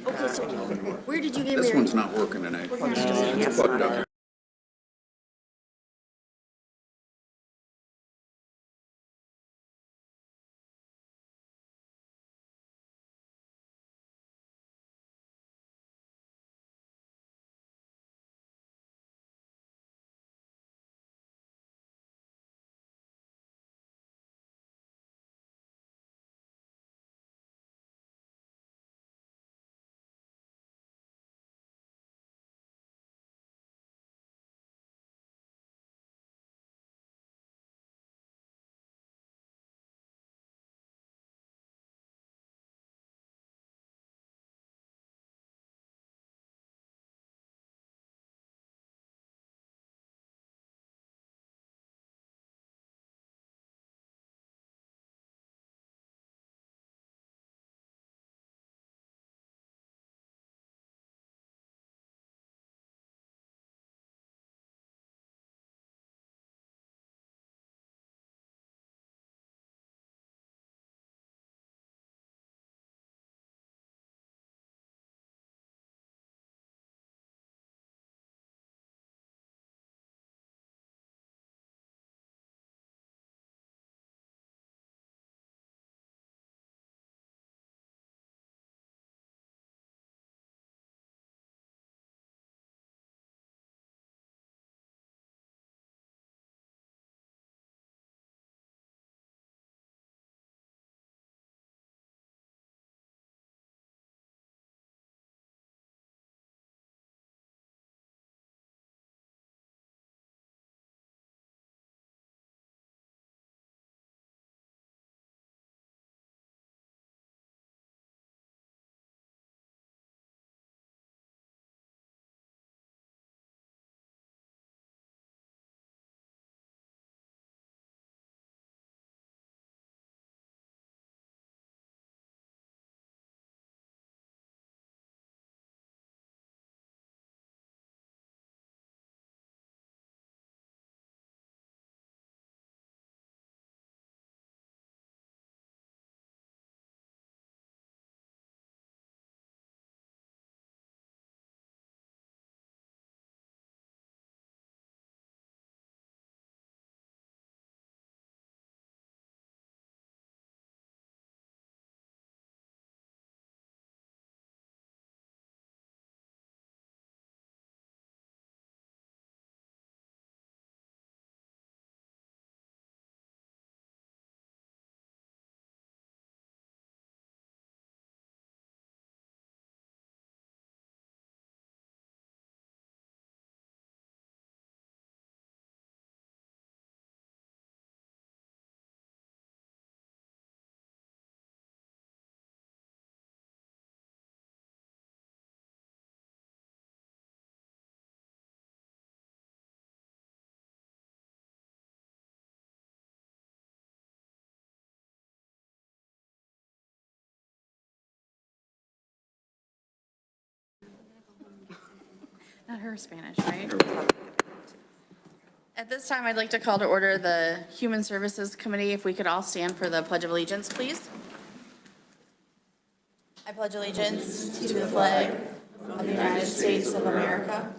Okay, so where did you get This married? one's not working tonight. Yes. Plugged up. Not her Spanish, right? At this time, I'd like to call to order the Human Services Committee. If we could all stand for the Pledge of Allegiance, please. I pledge allegiance to the flag of the United States of America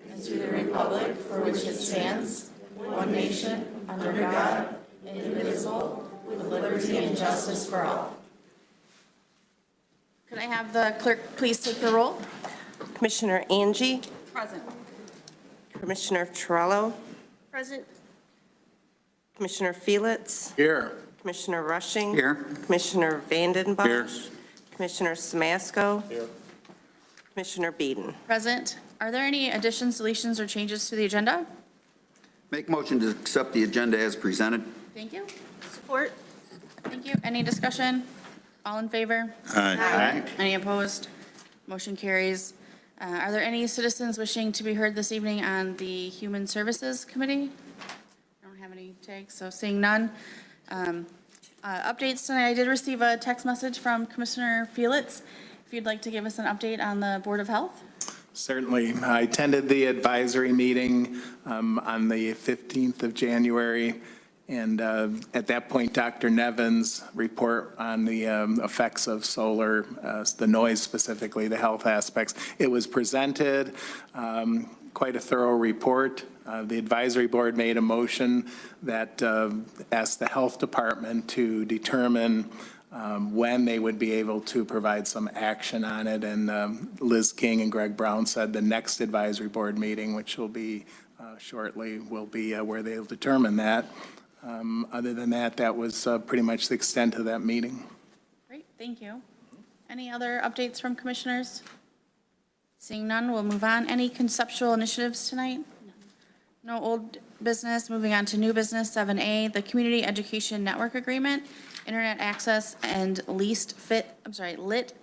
and to the republic for which it stands, one nation, under God, indivisible, with liberty and justice for all. Could I have the clerk please take the roll? Commissioner Angie, Present. Commissioner Torello, Present. Commissioner Felix, Here. Commissioner Rushing. Here. Commissioner Vandenbosch. Here. Commissioner Samasco. Here. Commissioner Beeden. Present. Are there any additions, deletions, or changes to the agenda? Make motion to accept the agenda as presented. Thank you. Support. Thank you. Any discussion? All in favor? Aye. Any opposed? Motion carries. Are there any citizens wishing to be heard this evening on the Human Services Committee? I don't have any tags, so seeing none. Updates tonight, I did receive a text message from Commissioner Felix. If you'd like to give us an update on the Board of Health? Certainly. I attended the advisory meeting on the 15th of January, And at that point, Dr. Nevin's report on the effects of solar, the noise specifically, the health aspects, it was presented, quite a thorough report. The advisory board made a motion that asked the health department to determine when they would be able to provide some action on it. And Liz King and Greg Brown said the next advisory board meeting, which will be shortly, will be where they'll determine that. Other than that, that was pretty much the extent of that meeting. Great, thank you. Any other updates from commissioners? Seeing none, we'll move on. Any conceptual initiatives tonight? No old business. Moving on to new business, 7A, the Community Education Network Agreement, Internet access and lit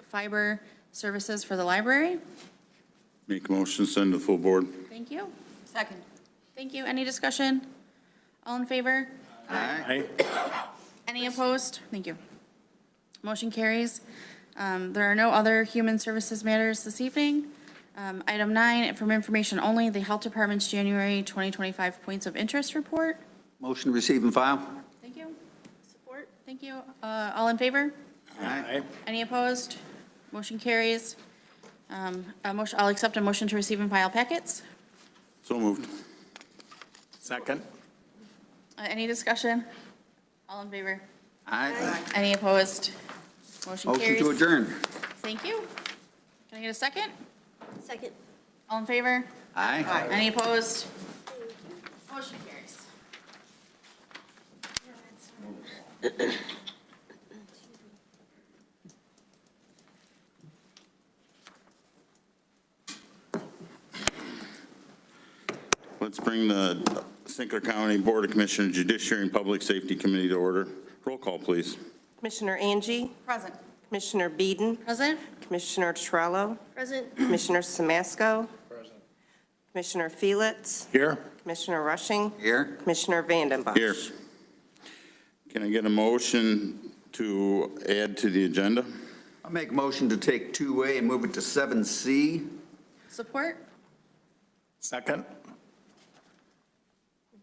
fiber services for the library. Make a motion, send to the full board. Thank you. Second. Thank you. Any discussion? All in favor? Aye. Any opposed? Thank you. Motion carries. There are no other human services matters this evening. Item 9, from information only, the Health Department's January 2025 points of interest report. Motion to receive and file. Thank you. Support. Thank you. All in favor? Aye. Any opposed? Motion carries. I'll accept a motion to receive and file packets. So moved. Second. Any discussion? All in favor? Aye. Any opposed? Motion Motion carries. to adjourn. Thank you. Can I get a second? Second. All in favor? Aye. Any opposed? Motion carries. Let's bring the St. Clair County Board of Commissioners Judiciary and Public Safety Committee to order. Roll call, please. Commissioner Angie, Present. Commissioner Beeden, Present? Commissioner Torello, Present. Commissioner Samasco, Commissioner Felix, Here. Commissioner Rushing, Here. Commissioner Vanden Bosch. Here. Can I get a motion to add to the agenda? I'll make a motion to take 2A and move it to 7C. Support? Second.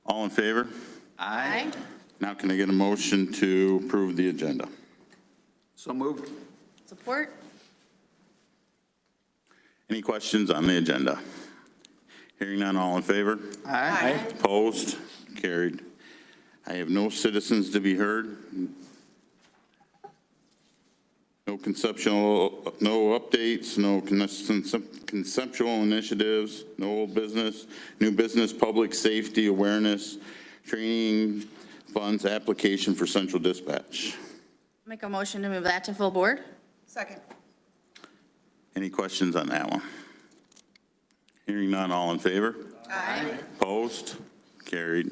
All in favor? Aye. Now can I get a motion to approve the agenda? So moved. Support? Any questions on the agenda? Hearing none, all in favor? Aye. Opposed? Carried. I have no citizens to be heard. No conceptual, no updates, no conceptual initiatives, no old business, new business, public safety awareness, training funds, application for central dispatch. Make a motion to move that to full board? Second. Any questions on that one? Hearing none, all in favor? Aye. Opposed? Carried.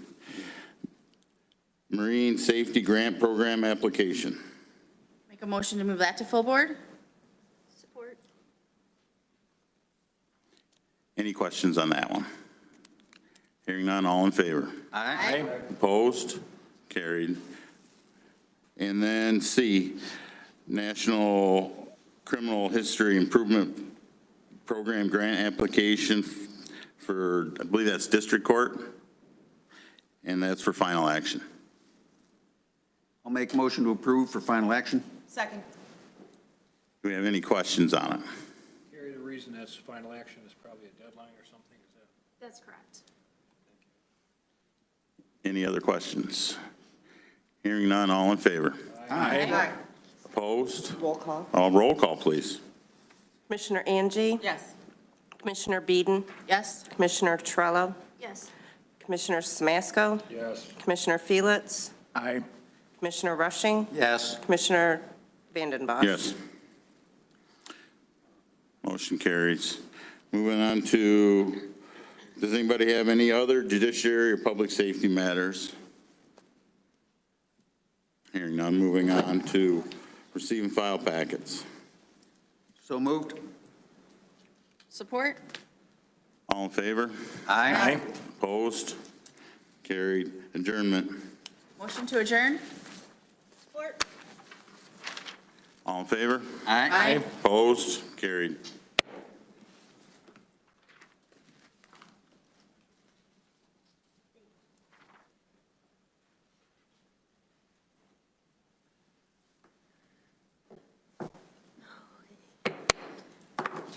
Marine Safety Grant Program application. Make a motion to move that to full board? Support. Any questions on that one? Hearing none, all in favor? Aye. Opposed? Carried. And then C, National Criminal History Improvement Program Grant Application for, I believe that's District Court, and that's for final action. I'll make a motion to approve for final action. Second. Do we have any questions on it? Gary, the reason that's final action is probably a deadline or something, is that? That's correct. Any other questions? Hearing none, all in favor? Aye. Opposed? Roll call. Roll call, please. Commissioner Angie, Yes. Commissioner Beeden, Yes. Commissioner Torello, Yes. Commissioner Samasco, Yes. Commissioner Felix, Aye. Commissioner Rushing, Yes. Commissioner Vanden Bosch. Yes. Motion carries. Moving on to, does anybody have any other judiciary or public safety matters? Hearing none, moving on to receive and file packets. So moved. Support? All in favor? Aye. Opposed? Carried. Adjournment. Motion to adjourn? Support. All in favor? Aye. Opposed? Carried.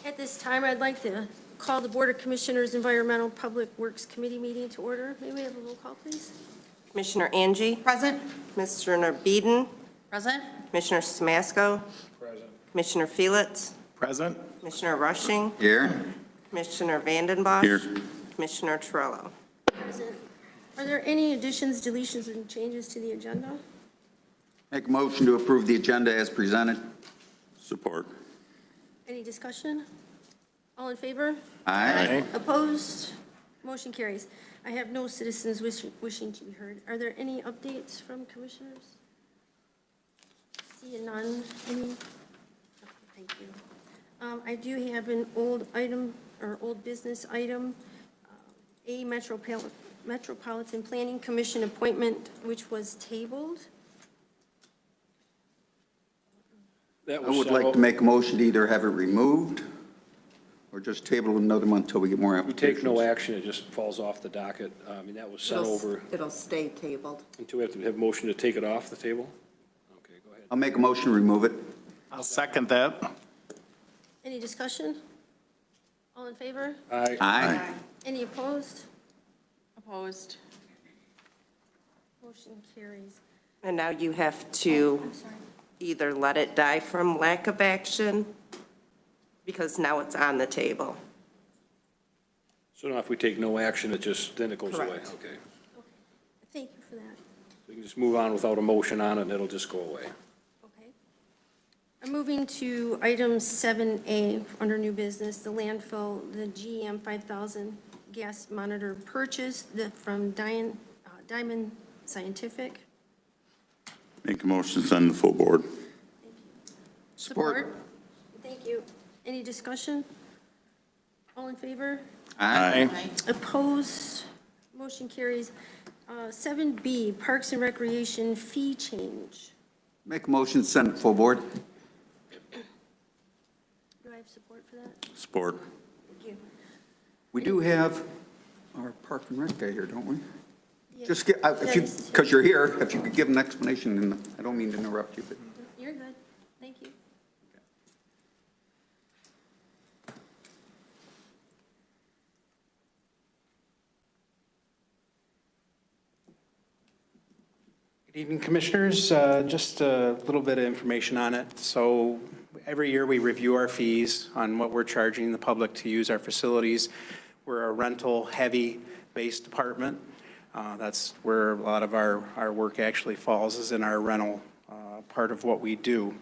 At this time, I'd like to call the Board of Commissioners Environmental Public Works Committee meeting to order. May we have a roll call, please? Commissioner Angie, Present. Commissioner Beeden, Present. Commissioner Samasco, Present. Commissioner Felix, Present? Commissioner Rushing, Here. Commissioner Vanden Bosch. Here. Commissioner Torello. Present. Are there any additions, deletions, and changes to the agenda? Make a motion to approve the agenda as presented. Support. Any discussion? All in favor? Aye. Opposed? Motion carries. I have no citizens wishing to be heard. Are there any updates from commissioners? Seeing none. Any? Okay, thank you. I do have an old item, or old business item, a Metropolitan Planning Commission appointment, which was tabled. That I was would like to make a motion to either have it removed or just table it another month until we get more We applications. take no action, it just falls off the docket. I mean, that was sent over It'll stay tabled. until we have to have motion to take it off the table. Okay, go ahead. I'll make a motion to remove it. I'll second that. Any discussion? All in favor? Aye. Aye. Any opposed? Opposed. Motion carries. And now you have to I'm sorry. either let it die from lack of action, because now it's on the table. So now if we take no action, then it goes away. Correct. Okay. Thank you for that. So you can just move on without a motion on it, and it'll just go away. Okay. I'm moving to item 7A under new business, the landfill, the GM 5000 gas monitor purchase from Diamond Scientific. Make a motion to send the full board. Support. Thank you. Any discussion? All in favor? Aye. Opposed? Motion carries. 7B, Parks and Recreation fee change. Make a motion to send it full board. Do I have support for that? Support. Thank you. We do have our Park and Rec guy here, don't we? Yeah. Just get, if you, because you're here, if you could give an explanation, and I don't mean to interrupt you, but You're good. Thank you. Good evening, Commissioners. Just a little bit of information on it. So every year we review our fees on what we're charging the public to use our facilities. We're a rental-heavy-based department. That's where a lot of our work actually falls, is in our rental part of what we do.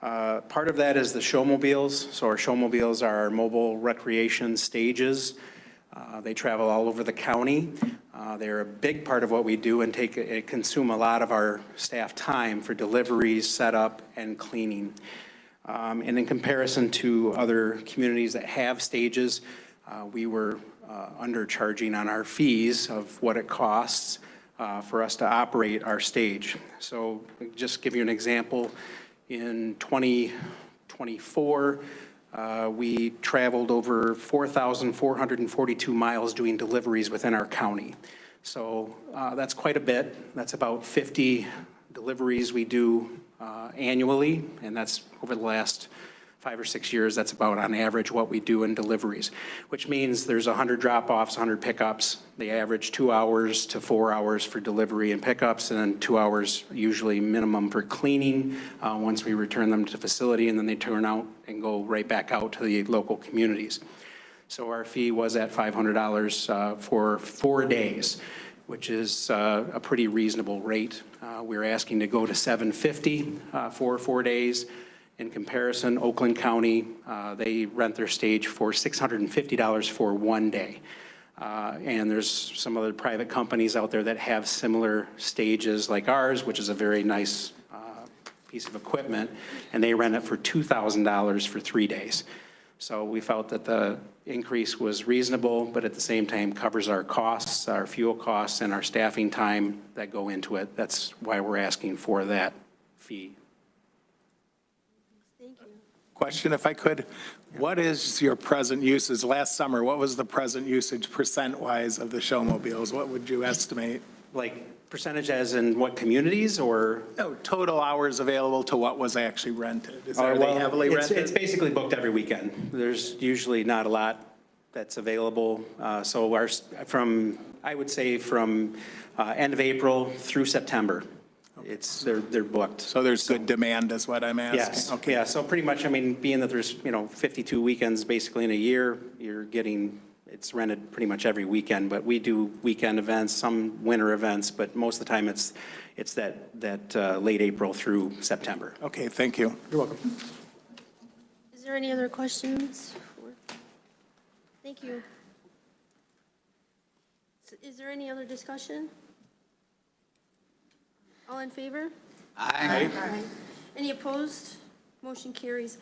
Part of that is the showmobiles. So our showmobiles are our mobile recreation stages. They travel all over the county. They're a big part of what we do and consume a lot of our staff time for deliveries, setup, and cleaning. And in comparison to other communities that have stages, we were undercharging on our fees of what it costs for us to operate our stage. So just give you an example, in 2024, we traveled over 4,442 miles doing deliveries within our county. So that's quite a bit. That's about 50 deliveries we do annually, and that's over the last 5 or 6 years. That's about on average what we do in deliveries, which means there's 100 drop-offs, 100 pickups. They average 2 hours to 4 hours for delivery and pickups, and then 2 hours usually minimum for cleaning once we return them to the facility, and then they turn out and go right back out to the local communities. So our fee was at $500 for 4 days, which is a pretty reasonable rate. We're asking to go to $750 for 4 days. In comparison, Oakland County, they rent their stage for $650 for 1 day. And there's some other private companies out there that have similar stages like ours, which is a very nice piece of equipment, and they rent it for $2,000 for 3 days. So we felt that the increase was reasonable, but at the same time covers our costs, our fuel costs, and our staffing time that go into it. That's why we're asking for that fee. Thank you. Question, if I could. What is your present usage? Last summer, what was the present usage percent-wise of the showmobiles? What would you estimate? Like Percentage as in what communities or? No, total hours available to what was actually rented. Are they Well, heavily It's rented? basically booked every weekend. There's usually not a lot that's available. So I would say from end of April through September, they're booked. So there's good demand is what I'm asking? Yes, Okay. yeah, so pretty much, I mean, being that there's, 52 weekends basically in a year, it's rented pretty much every weekend, but we do weekend events, some winter events, but most of the time it's that late April through September. Okay, thank you. You're welcome. Is there any other questions? Thank you. Is there any other discussion? All in favor? Aye. Aye. Any opposed? Motion carries.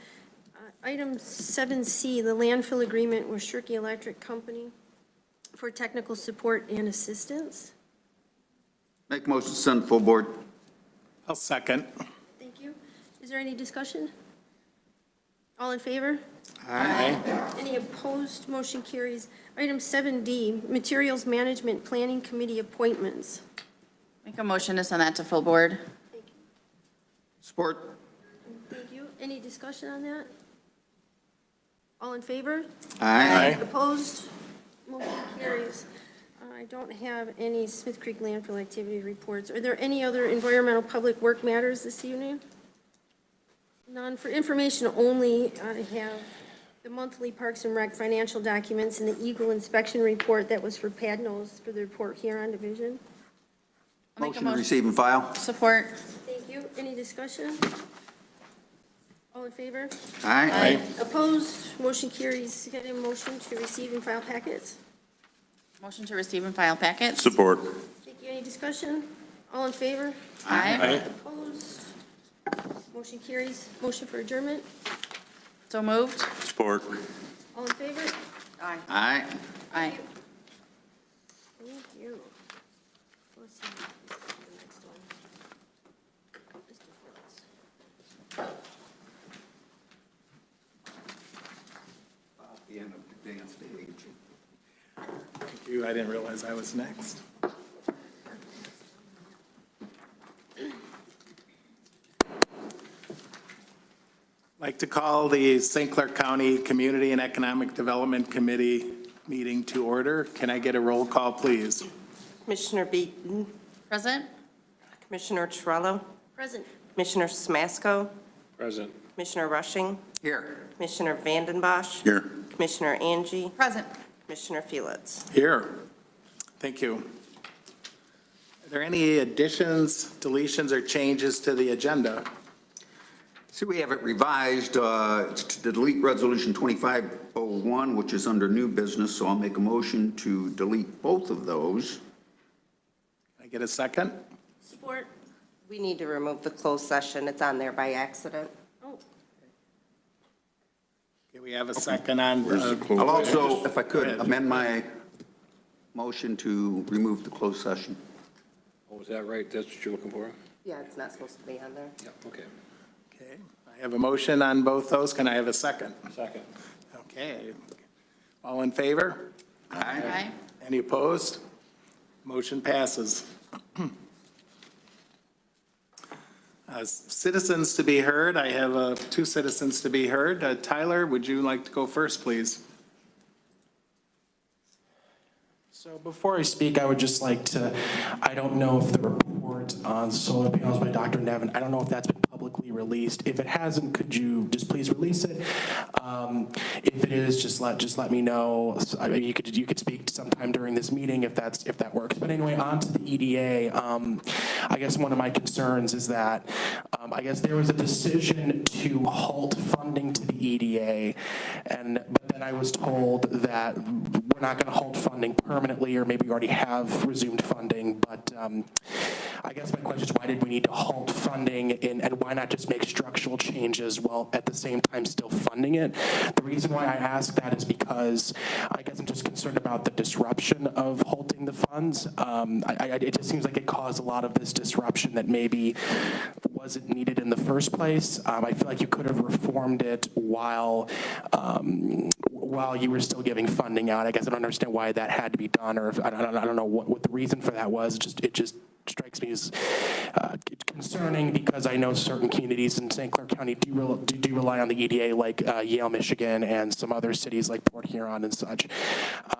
Item 7C, the landfill agreement with Shirky Electric Company for technical support and assistance. Make motion to send full board. I'll second. Thank you. Is there any discussion? All in favor? Aye. Any opposed? Motion carries. Item 7D, Materials Management Planning Committee appointments. Make a motion to send that to full board. Thank you. Support. Thank you. Any discussion on that? All in favor? Aye. Opposed? Motion carries. I don't have any Smith Creek landfill activity reports. Are there any other environmental public work matters this evening? None. For information only, I have the monthly Parks and Rec financial documents and the Eagle inspection report that was for Padnos for the report here on division. I'll make a Motion to receive and file. Support. Thank you. Any discussion? All in favor? Aye. Opposed? Motion carries. Get a motion to receive and file packets. Motion to receive and file packets. Support. Thank you. Any discussion? All in favor? Aye. Opposed? Motion carries. Motion for adjournment. So moved. Support. All in favor? Aye. Aye. Aye. Thank you. Let's see. The next one. Mr. Phillips. The end of the dance stage. Thank you. I didn't realize I was next. I'd like to call the St. Clair County Community and Economic Development Committee meeting to order. Can I get a roll call, please? Commissioner Beaton, Present. Commissioner Torello, Present. Commissioner Smasko, Present. Commissioner Rushing, Here. Commissioner Vandenbosch, Here. Commissioner Angie, Present. Commissioner Felix. Here. Thank you. Are there any additions, deletions, or changes to the agenda? So we have it revised, it's to delete Resolution 2501, which is under new business, so I'll make a motion to delete both of those. Can I get a second? Support. We need to remove the closed session. It's on there by accident. Oh, Okay, we have a second on. Where's the closed I'll also, session? if I could, amend my motion to remove the closed session. Oh, is that right? That's what you're looking for? Yeah, it's not supposed to be on there. Yeah, okay. Okay, I have a motion on both those. Can I have a second? Second. Okay. All in favor? Aye. Any opposed? Motion passes. Citizens to be heard. I have two citizens to be heard. Tyler, would you like to go first, please? So before I speak, I would just like to, I don't know if the report on solar panels by Dr. Nevin, I don't know if that's been publicly released. If it hasn't, could you just please release it? If it is, just let me know. I mean, you could speak sometime during this meeting if that works. But anyway, on to the EDA. I guess one of my concerns is that I guess there was a decision to halt funding to the EDA, but then I was told that we're not going to halt funding permanently, or maybe we already have resumed funding. But I guess my question is, why did we need to halt funding, and why not just make structural changes while at the same time still funding it? The reason why I ask that is because I guess I'm just concerned about the disruption of halting the funds. It just seems like it caused a lot of this disruption that maybe wasn't needed in the first place. I feel like you could have reformed it while you were still giving funding out. I guess I don't understand why that had to be done, or if, I don't know what the reason for that was. It just strikes me as concerning, because I know certain communities in St. Clair County do rely on the EDA, like Yale, Michigan, and some other cities like Port Huron and such.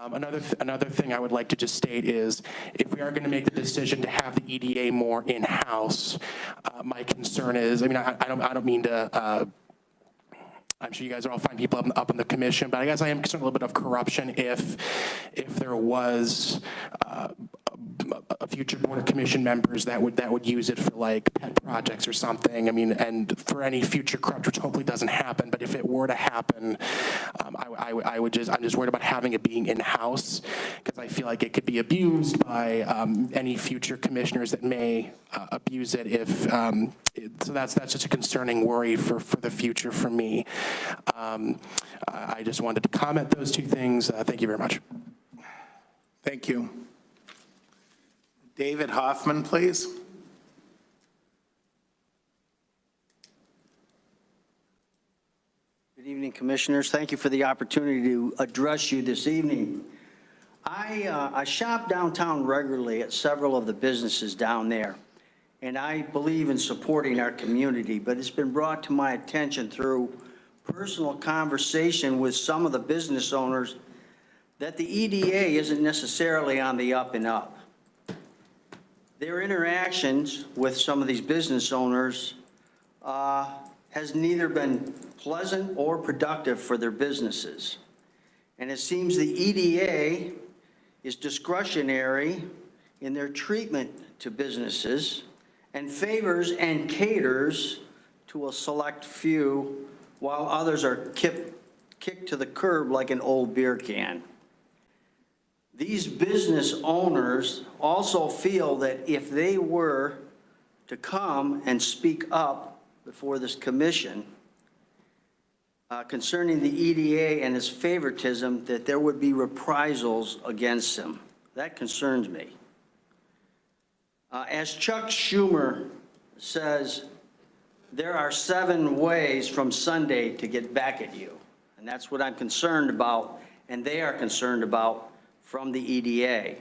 Another thing I would like to just state is, if we are going to make the decision to have the EDA more in-house, my concern is, I mean, I don't mean to, I'm sure you guys are all fine people up in the commission, but I guess I am concerned a little bit of corruption if there was a future board of commission members that would use it for like pet projects or something. I mean, and for any future corrupt, which hopefully doesn't happen, but if it were to happen, I'm just worried about having it being in-house, because I feel like it could be abused by any future commissioners that may abuse it if, so that's just a concerning worry for the future for me. I just wanted to comment those two things. Thank you very much. Thank you. David Hoffman, please. Good evening, Commissioners. Thank you for the opportunity to address you this evening. I shop downtown regularly at several of the businesses down there, and I believe in supporting our community, but it's been brought to my attention through personal conversation with some of the business owners that the EDA isn't necessarily on the up and up. Their interactions with some of these business owners has neither been pleasant or productive for their businesses. And it seems the EDA is discretionary in their treatment to businesses and favors and caters to a select few, while others are kicked to the curb like an old beer can. These business owners also feel that if they were to come and speak up before this commission concerning the EDA and its favoritism, that there would be reprisals against them. That concerns me. As Chuck Schumer says, there are 7 ways from Sunday to get back at you. And that's what I'm concerned about, and they are concerned about from the EDA.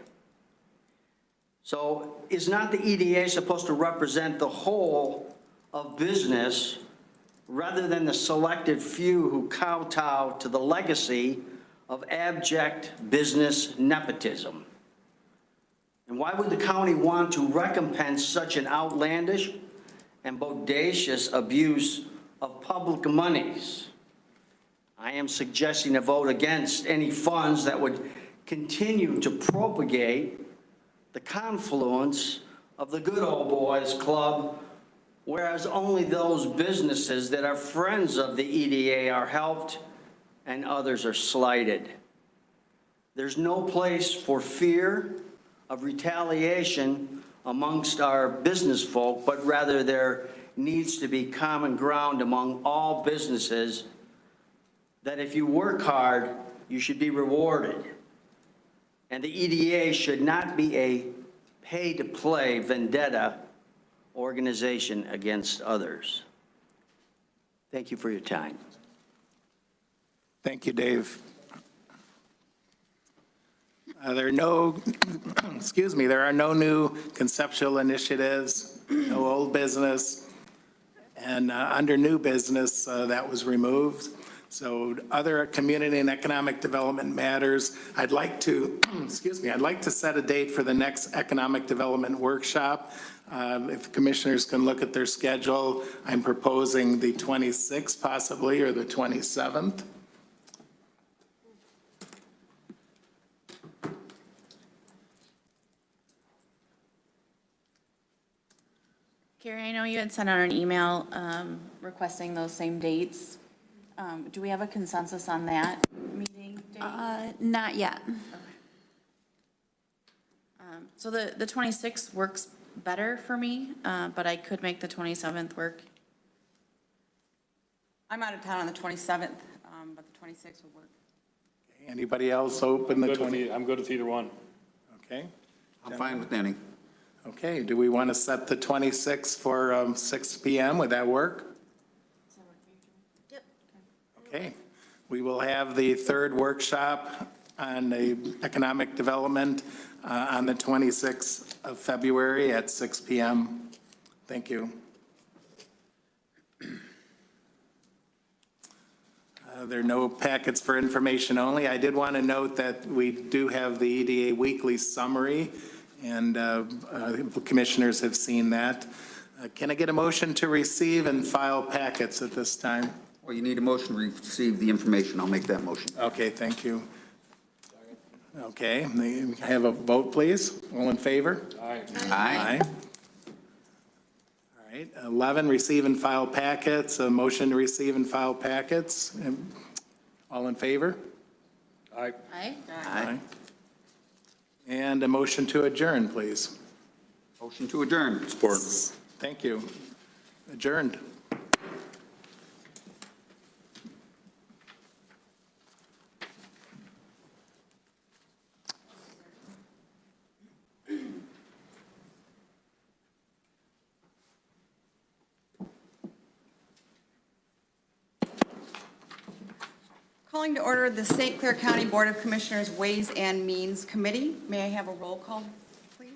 So is not the EDA supposed to represent the whole of business rather than the selected few who kowtow to the legacy of abject business nepotism? And why would the county want to recompense such an outlandish and bodacious abuse of public monies? I am suggesting a vote against any funds that would continue to propagate the confluence of the good old boys club, whereas only those businesses that are friends of the EDA are helped and others are slighted. There's no place for fear of retaliation amongst our business folk, but rather there needs to be common ground among all businesses that if you work hard, you should be rewarded. And the EDA should not be a pay-to-play vendetta organization against others. Thank you for your time. Thank you, Dave. There are no, excuse me, there are no new conceptual initiatives, no old business, and under new business, that was removed. So other community and economic development matters, I'd like to, excuse me, I'd like to set a date for the next economic development workshop. If commissioners can look at their schedule, I'm proposing the 26th possibly, or the 27th. Carrie, I know you had sent out an email requesting those same dates. Do we have a consensus on that meeting date? Not yet. So the 26th works better for me, but I could make the 27th work. I'm out of town on the 27th, but the 26th would work. Anybody else open the 20th? I'm good with either one. Okay. I'm fine with any. Okay, do we want to set the 26th for 6 p.m.? Would that work? Yep. Okay. We will have the third workshop on the economic development on the 26th of February at 6 PM. Thank you. There are no packets for information only. I did want to note that we do have the EDA weekly summary, and commissioners have seen that. Can I get a motion to receive and file packets at this time? Well, you need a motion to receive the information. I'll make that motion. Okay, thank you. Okay, may I have a vote, please? All in favor? Aye. Aye. All right, 11, receive and file packets. A motion to receive and file packets. All in favor? Aye. Aye. Aye. And a motion to adjourn, please. Motion to adjourn. Support. Thank you. Adjourned. Calling to order the St. Clair County Board of Commissioners Ways and Means Committee. May I have a roll call, please?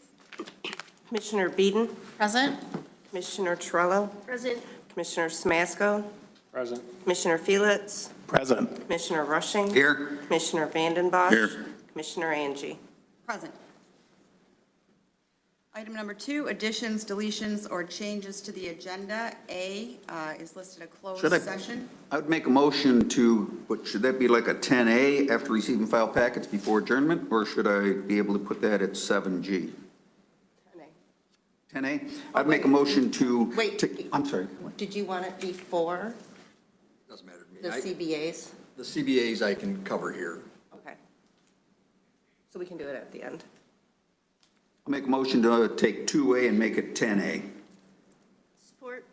Commissioner Beeden, Present. Commissioner Torello, Present. Commissioner Smasko, Present. Commissioner Felix, Present. Commissioner Rushing. Here. Commissioner Vanden Bosch. Here. Commissioner Angie. Present. Item number 2, additions, deletions, or changes to the agenda. A is listed a closed Should I- session. I would make a motion to, what, should that be like a 10A after receiving file packets before adjournment? Or should I be able to put that at 7G? 10A? I'd make a motion to. Wait. I'm sorry. Did you want it before Doesn't matter to me. the CBAs? The CBAs I can cover here. Okay. So we can do it at the end. I'll make a motion to take 2A and make it 10A. Support.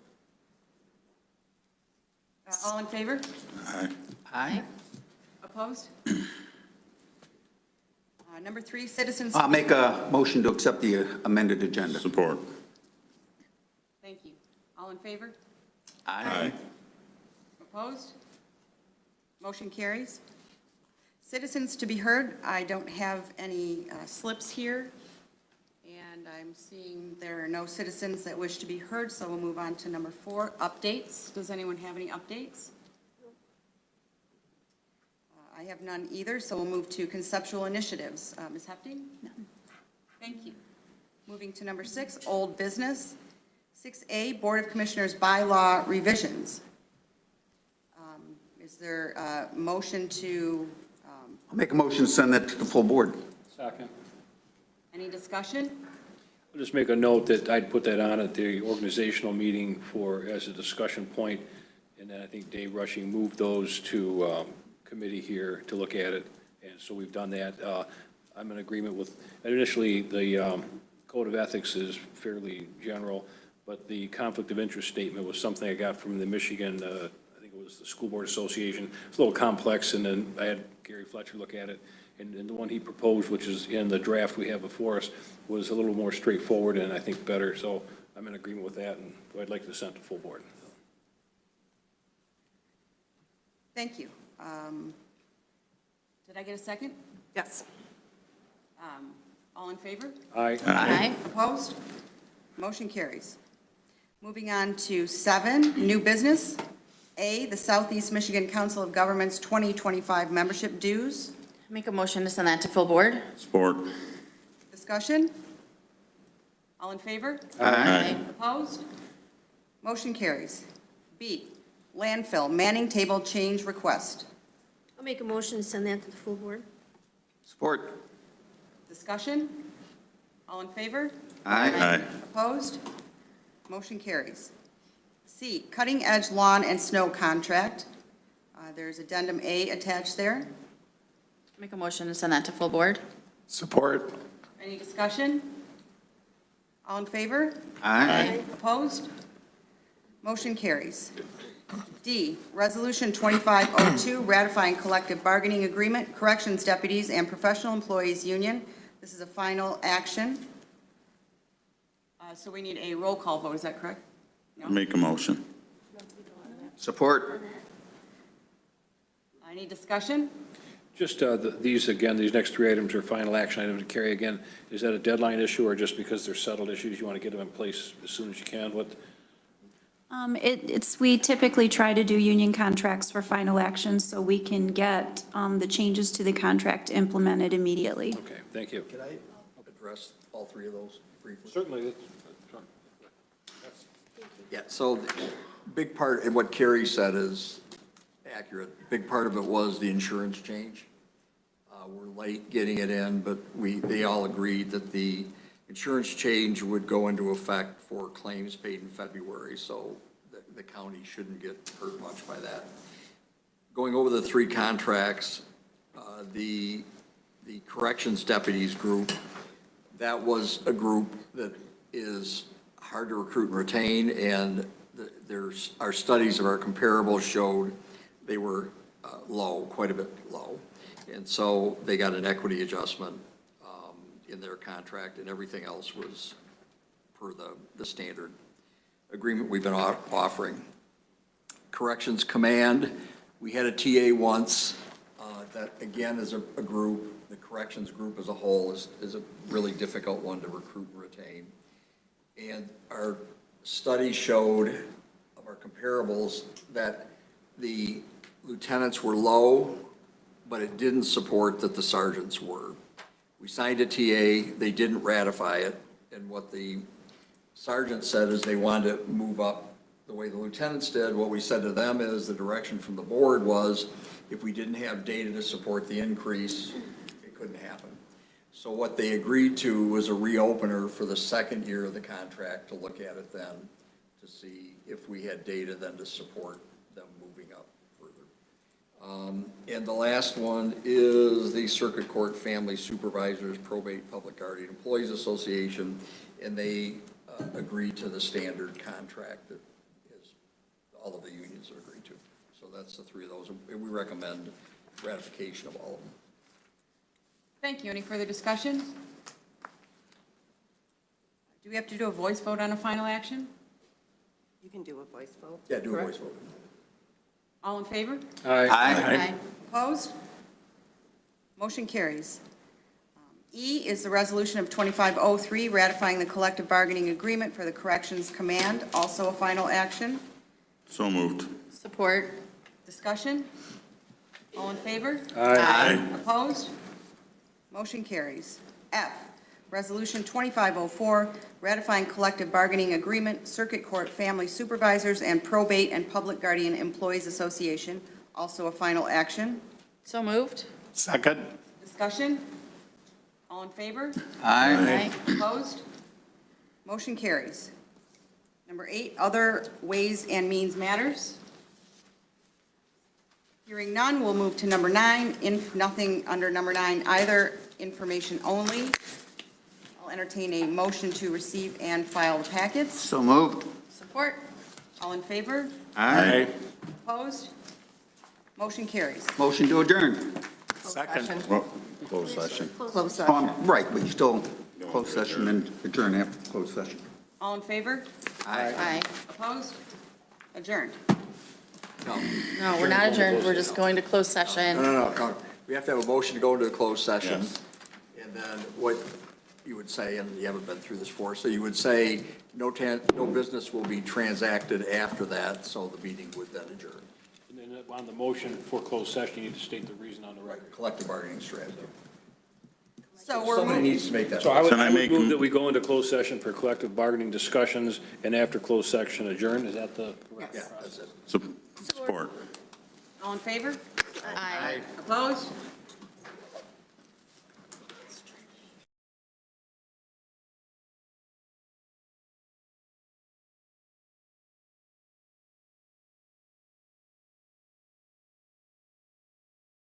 All in favor? Aye. Aye. Opposed? Number 3, citizens. I'll make a motion to accept the amended agenda. Support. Thank you. All in favor? Aye. Opposed? Motion carries. Citizens to be heard, I don't have any slips here, and I'm seeing there are no citizens that wish to be heard, so we'll move on to number 4, updates. Does anyone have any updates? I have none either, so we'll move to conceptual initiatives. Ms. Hefting? No. Thank you. Moving to number 6, old business. 6A, Board of Commissioners bylaw revisions. Is there a motion to, I'll make a motion to send that to the full board. Second. any discussion? I'll just make a note that I'd put that on at the organizational meeting as a discussion point, and then I think Dave Rushing moved those to committee here to look at it, and so we've done that. I'm in agreement with, initially, the code of ethics is fairly general, but the conflict of interest statement was something I got from the Michigan, I think it was the School Board Association. It's a little complex, and then I had Gary Fletcher look at it, and the one he proposed, which is in the draft we have before us, was a little more straightforward and I think better, so I'm in agreement with that, and I'd like to send to full board. Thank you. Did I get a second? Yes. All in favor? Aye. Aye. Opposed? Motion carries. Moving on to 7, new business. A, the Southeast Michigan Council of Governments 2025 membership dues. Make a motion to send that to full board? Support. Discussion? All in favor? Aye. Opposed? Motion carries. B, landfill manning table change request. I'll make a motion to send that to the full board. Support. Discussion? All in favor? Aye. Opposed? Motion carries. C, cutting edge lawn and snow contract. There's addendum A attached there. Make a motion to send that to full board? Support. Any discussion? All in favor? Aye. Opposed? Motion carries. D, Resolution 2502, ratifying collective bargaining agreement, corrections deputies and professional employees union. This is a final action. So we need a roll call vote, is that correct? No? Make a motion. Support. Any discussion? Just these, again, these next three items are final action items to carry again. Is that a deadline issue, or just because they're settled issues, you want to get them in place as soon as you can? What? We typically try to do union contracts for final action so we can get the changes to the contract implemented immediately. Okay, thank you. Can I address all three of those briefly? Certainly. Yeah, so the big part, and what Carrie said is accurate. Big part of it was the insurance change. We're late getting it in, but they all agreed that the insurance change would go into effect for claims paid in February, so the county shouldn't get hurt much by that. Going over the three contracts, the corrections deputies group, that was a group that is hard to recruit and retain, and our studies of our comparables showed they were low, quite a bit low. And so they got an equity adjustment in their contract, and everything else was per the standard agreement we've been offering. Corrections Command, we had a TA once. That, again, is a group. The corrections group as a whole is a really difficult one to recruit and retain. And our study showed, of our comparables, that the lieutenants were low, but it didn't support that the sergeants were. We signed a TA, they didn't ratify it, and what the sergeant said is they wanted to move up the way the lieutenants did. What we said to them is the direction from the board was if we didn't have data to support the increase, it couldn't happen. So what they agreed to was a reopener for the second year of the contract to look at it then, to see if we had data then to support them moving up further. And the last one is the Circuit Court Family Supervisors Probate Public Guardian Employees Association, and they agreed to the standard contract that is all of the unions have agreed to. So that's the three of those, and we recommend ratification of all of them. Thank you. Any further discussion? Do we have to do a voice vote on a final action? You can do a voice vote. Yeah, do a voice vote. All in favor? Aye. Opposed? Motion carries. E is the resolution of 2503, ratifying the collective bargaining agreement for the Corrections Command, also a final action. So moved. Support. Discussion? All in favor? Aye. Opposed? Motion carries. F, Resolution 2504, ratifying collective bargaining agreement, Circuit Court Family Supervisors and Probate and Public Guardian Employees Association, also a final action. So moved. Second. Discussion? All in favor? Aye. Opposed? Motion carries. Number 8, Other Ways and Means Matters. Hearing none, we'll move to number 9. If nothing under number 9 either, information only. I'll entertain a motion to receive and file the packets. So moved. Support? All in favor? Aye. Opposed? Motion carries. Motion to adjourn. Second. Well, closed session. Closed Oh, right, but you still close session and adjourn after closed session. All in favor? Aye. Opposed? Adjourned. No, we're not adjourned. We're just going to closed session. No. We have to have a motion to go into a closed session. Yes. And then what you would say, and you haven't been through this before, so you would say, no business will be transacted after that, so the meeting would then adjourn. And then on the motion for closed session, you need to state the reason on the record. Collective bargaining strategy. So we're Somebody moving. needs to make that. So I would Can I make- move that we go into closed session for collective bargaining discussions, and after closed session adjourn. Is that the correct Yeah, that's it. Support. All in favor? Aye. Opposed?